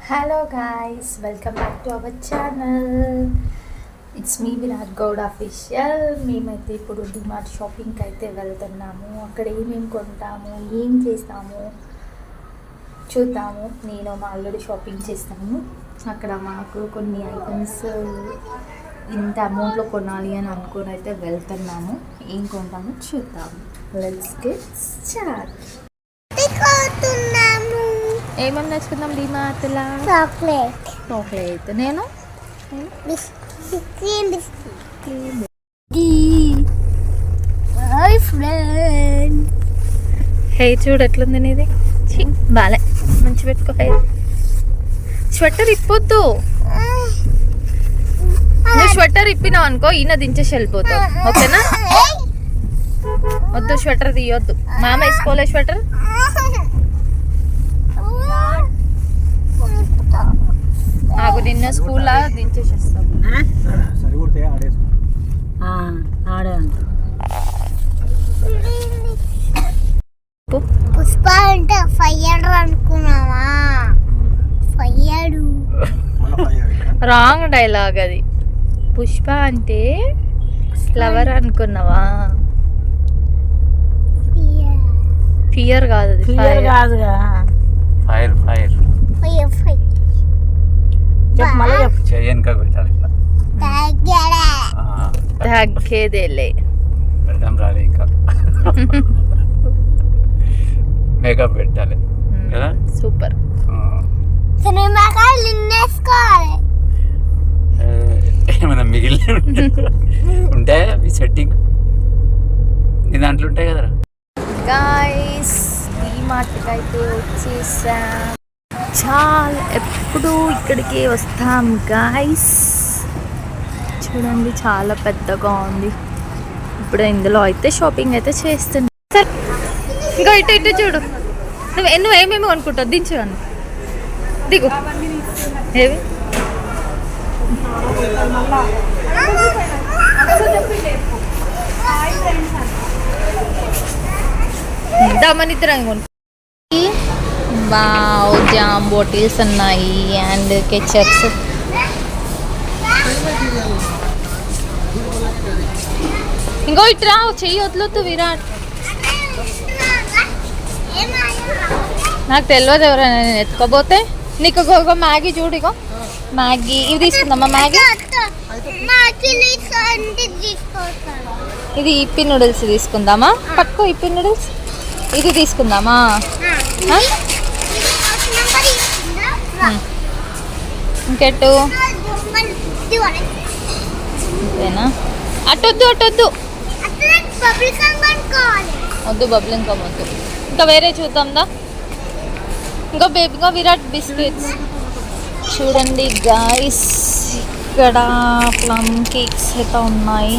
Hello guys, welcome back to our channel. It's me Virat Goud official. మేమైతే ఇప్పుడు డిమార్ట్ షాపింగ్కి అయితే వెళ్తున్నాము. అక్కడ ఏమేమి కొంటాము, ఏం చేస్తాము చూద్దాము. నేను మా అల్లుడు షాపింగ్ చేస్తాము. అక్కడ మాకు కొన్ని ఐటమ్స్ ఇంత అమౌంట్లో కొనాలి అని అనుకుని అయితే వెళ్తున్నాము. ఏం కొంటామో చూద్దాము. Let's get start. ఏమేమి నేర్చుకుందాం డిమార్ట్లో? చాక్లెట్. నేను హెయిర్ చూడు ఎట్లుంది నీది. బాలే, మంచి పెట్టుకో హెయిర్. స్వెటర్ ఇప్పొద్దు. నువ్వు స్వెటర్ ఇప్పినావు అనుకో ఈయన దించేసి వెళ్ళిపోతావు. ఓకేనా? వద్దు, స్వెటర్ తీయొద్దు. మామ వేసుకోలే స్వెటర్. నాకు నిన్న స్కూల్లో దించేసేస్తాం. పుష్ప అంటే ఫైర్ అనుకున్నావా? ఫైర్ రాంగ్ డైలాగ్ అది. పుష్ప అంటే ఫ్లవర్ అనుకున్నావా? ఫియర్ కాదు, అది ఫైర్ కాదుగా. ఫైర్ ఫైర్ తగ్గేదేలే. పెట్టడం రాలే ఇంకా. మేకప్ పెట్టాలి కదా. సూపర్. ఏమైనా మిగిలి ఉంటాయా మీ సెట్టింగ్? నీ దాంట్లో ఉంటాయి కదరా. గాయ్స్, డిమార్ట్కి అయితే వచ్చేసాం. చాలా ఎప్పుడు ఇక్కడికి వస్తాం గాయ్స్. చూడండి చాలా పెద్దగా ఉంది. ఇప్పుడు ఇందులో అయితే షాపింగ్ అయితే చేస్తున్నాం. సరే, ఇంకా ఇటు ఇటు చూడు. నువ్వు ఏమేమి అనుకుంటావు? దించు అన్న, దిగు. ఏవి దమనిద్దరం కొనుక్కో. వావ్, జామ్ బాటిల్స్ ఉన్నాయి అండ్ కెచప్స్. ఇంకో ఇటు రావు, చెయ్యి వదలొద్దు విరాట్. నాకు తెలియదు ఎవరైనా నేను ఎత్తుకోపోతే. నీకు ఒక మ్యాగీ చూడు, ఇగో మ్యాగీ. ఇవి తీసుకుందామా? మ్యాగీ ఇది ఇప్పి నూడిల్స్ తీసుకుందామా? పట్టుకో, ఇప్పి నూడిల్స్ ఇది తీసుకుందామా? ఇంకెట్టు అంతేనా? అట్టొద్దు అట్టొద్దు వద్దు, బబ్లింగ్ కమ్ వద్దు. ఇంకా వేరే చూద్దాందా. ఇంకా బేబీగా విరాట్ బిస్కెట్స్ చూడండి గాయ్స్. ఇక్కడ ప్లమ్ కేక్స్ అయితే ఉన్నాయి.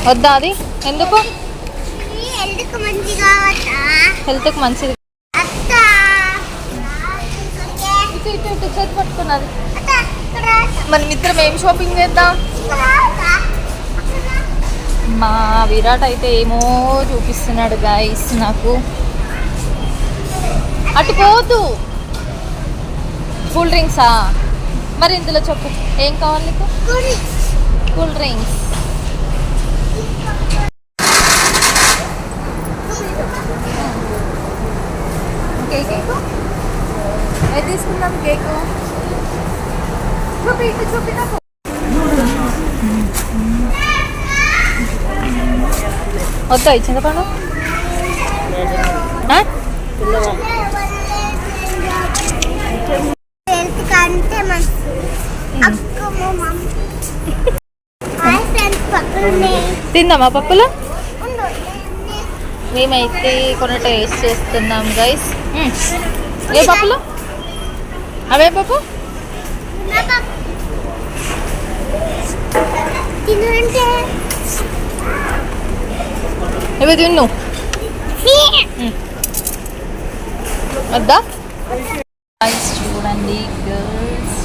వద్దా? అది ఎందుకు? హెల్త్కి మంచిది. పట్టుకున్నది. మన మిత్రం ఏం షాపింగ్ చేద్దాం? మా విరాట్ అయితే ఏమో చూపిస్తున్నాడు గాయ్స్ నాకు. అటు పోదు. కూల్ డ్రింక్సా? మరి ఇందులో చెప్పు ఏం కావాలి నీకు? Cool drinks. కేకు ఏది తీసుకుందాం? కేకు చూపి, ఇటు చూపి నాకు. వద్దా ఈ చింతపండు? తిందామా పప్పులు? మేమైతే కొన్ని టేస్ట్ చేస్తున్నాం గైస్. ఏ పప్పులు? అవే పప్పు? ఇవి తిన్ను. వద్దా? చూడండి గర్ల్స్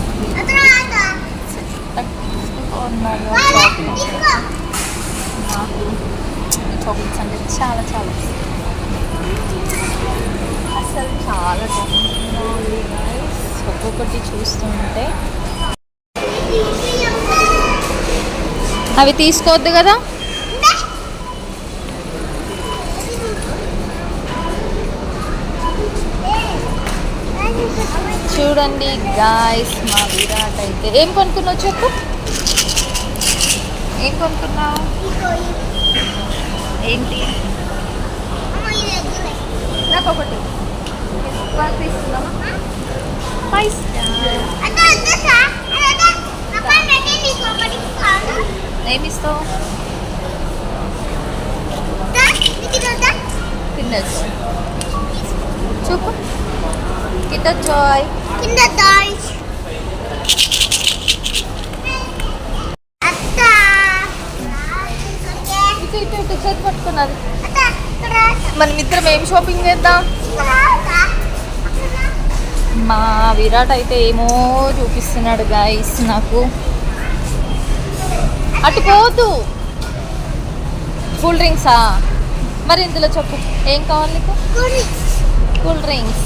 నాకు చాక్లెట్స్ అంటే చాలా చాలా అసలు చాలా టెన్షన్గా ఉంది. ఒక్కొక్క ఒక్కొక్కటి చూస్తుంటే అవి తీసుకోవద్దు కదా. చూడండి గాయ్స్, మా విరాట్ అయితే ఏం కొనుక్కున్నావు చెప్పు. ఏం కొనుక్కున్నావు? ఏంటి? నాకు ఒకటి తీసుకున్నావా? ఏమిస్తావు? తినచ్చు చూపు. Kinder Joy. ఇటు చేతి పట్టుకున్నది. మనం ఇద్దరం ఏం షాపింగ్ చేద్దాం? మా విరాట్ అయితే ఏమో చూపిస్తున్నాడు గాయ్స్ నాకు. అటు పోదు. కూల్ డ్రింక్సా? మరి ఇందులో చెప్పు ఏం కావాలి నీకు? Cool drinks.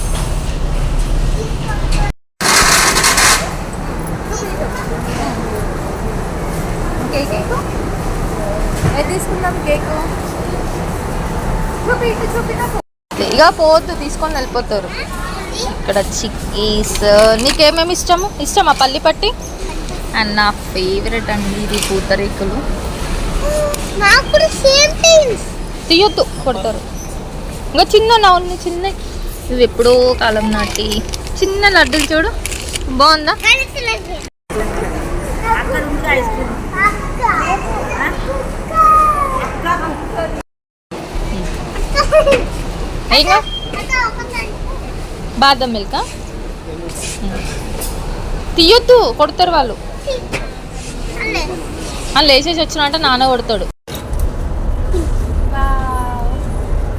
కేక్ ఏది తీసుకుందాం? కేకు చూపి నాకు. ఇక పోవద్దు, తీసుకొని వెళ్ళిపోతారు. ఇక్కడ చిక్కీస్. నీకేమేమి ఇష్టమా? పల్లి పట్టి. అండ్ నా ఫేవరెట్ అండి ఇది పూతరేకులు. తీయొద్దు, కొడతారు. ఇంకా చిన్న నవ్వుని చిన్న, ఇవి ఎప్పుడో కాలం నాటి చిన్న లడ్డూలు చూడు, బాగుందా? బాదం మిల్క్ తీయొద్దు, కొడతారు వాళ్ళు. లేచేసి వచ్చినట్ట నాన్న కొడతాడు.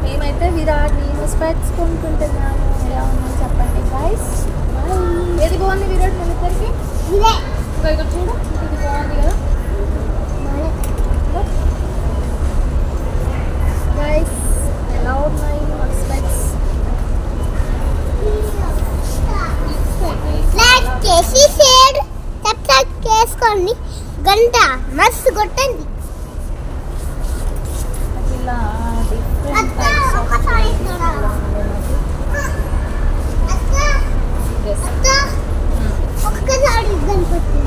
మేమైతే విరాట్ నేను స్పెట్స్ కొనుక్కుంటున్నాము. ఎలా ఉందని చెప్పండి గైస్. ఏది బాగుంది విరాట్ మన ఇద్దరికి? ఇక్కడ చూడు, ఇది బాగుంది కదా గైస్. ఎలా ఉన్నాయి మన స్పెట్స్? చేసుకోండి, గంట మస్తు కొట్టండి. ఇలా డిఫరెంట్ టైప్స్ ఆఫ్ ఒక్కసారి గణపతి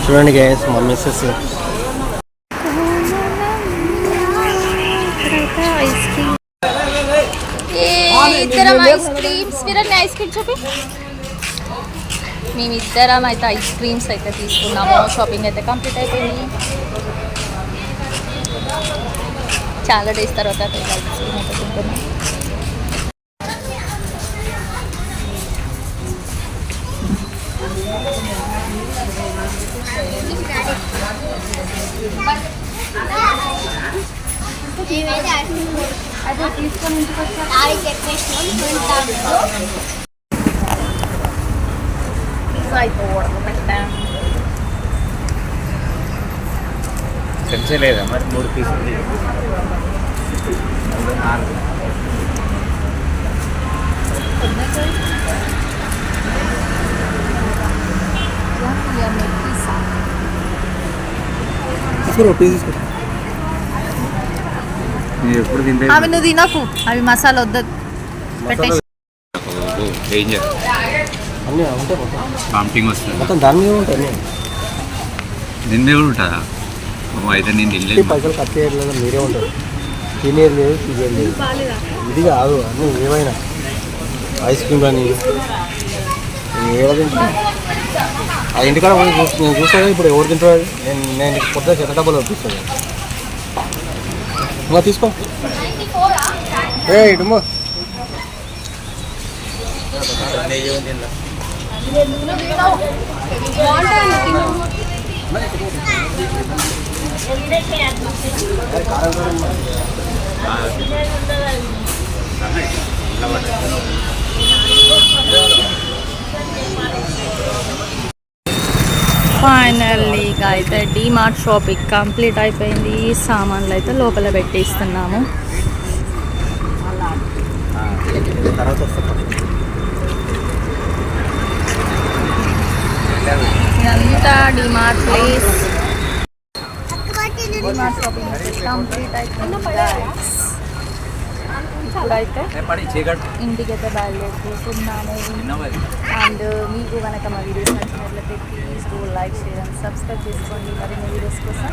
చూడండి గైస్, మా మిస్సెస్ ఇద్దరం ice creams. Virat ice cream చూపి. మేమిద్దరం అయితే ఐస్ క్రీమ్స్ అయితే తీసుకున్నాము. షాపింగ్ అయితే కంప్లీట్ అయిపోయింది. చాలా డేస్ తర్వాత ఐస్ క్రీమ్ అయితే తింటున్నాం. తెచ్చలేదా మరి 3 పీసులు? ఎప్పుడు తింటే అవి నువ్వు తినకు, అవి మసాలా వద్దు పెట్టేసి. డేంజర్ అన్నీ ఉంటాయి, వామిటింగ్ వస్తుంది. మొత్తం దాని మీద ఉంటాయి. నిన్నే కూడా ఉంటుందా? అయితే నేను తినలేదు. పైసలు ఖర్చు చేయట్లేదు, మీరే ఉంటారు. తినేది లేదు, తీసేది లేదు. ఇది కాదు అన్నీ ఏమైనా ఐస్ క్రీమ్ కానీ ఏదో ఆ ఇంటికాడ నేను చూస్తాను. ఇప్పుడు ఎవరు తింటారు? నేను కొత్త చెత్త డబ్బాలు పంపిస్తాను. నువ్వు తీసుకో. ఇటుమో నువ్వు తినవు. ఫైనల్లీ అయితే డీమార్ట్ షాపింగ్ కంప్లీట్ అయిపోయింది. సామాన్లు అయితే లోపల పెట్టేస్తున్నాము. తర్వాత వస్తాం. ఇదంతా DMart place. DMart shopping complete అయిపోయింది guys. ఇప్పుడైతే ఇంటికైతే బయలుదేరుతున్నాము. అండ్ మీకు కనుక మా వీడియోస్ నచ్చినట్లయితే please do like, share and subscribe చేసుకోండి మరిన్ని వీడియోస్ కోసం.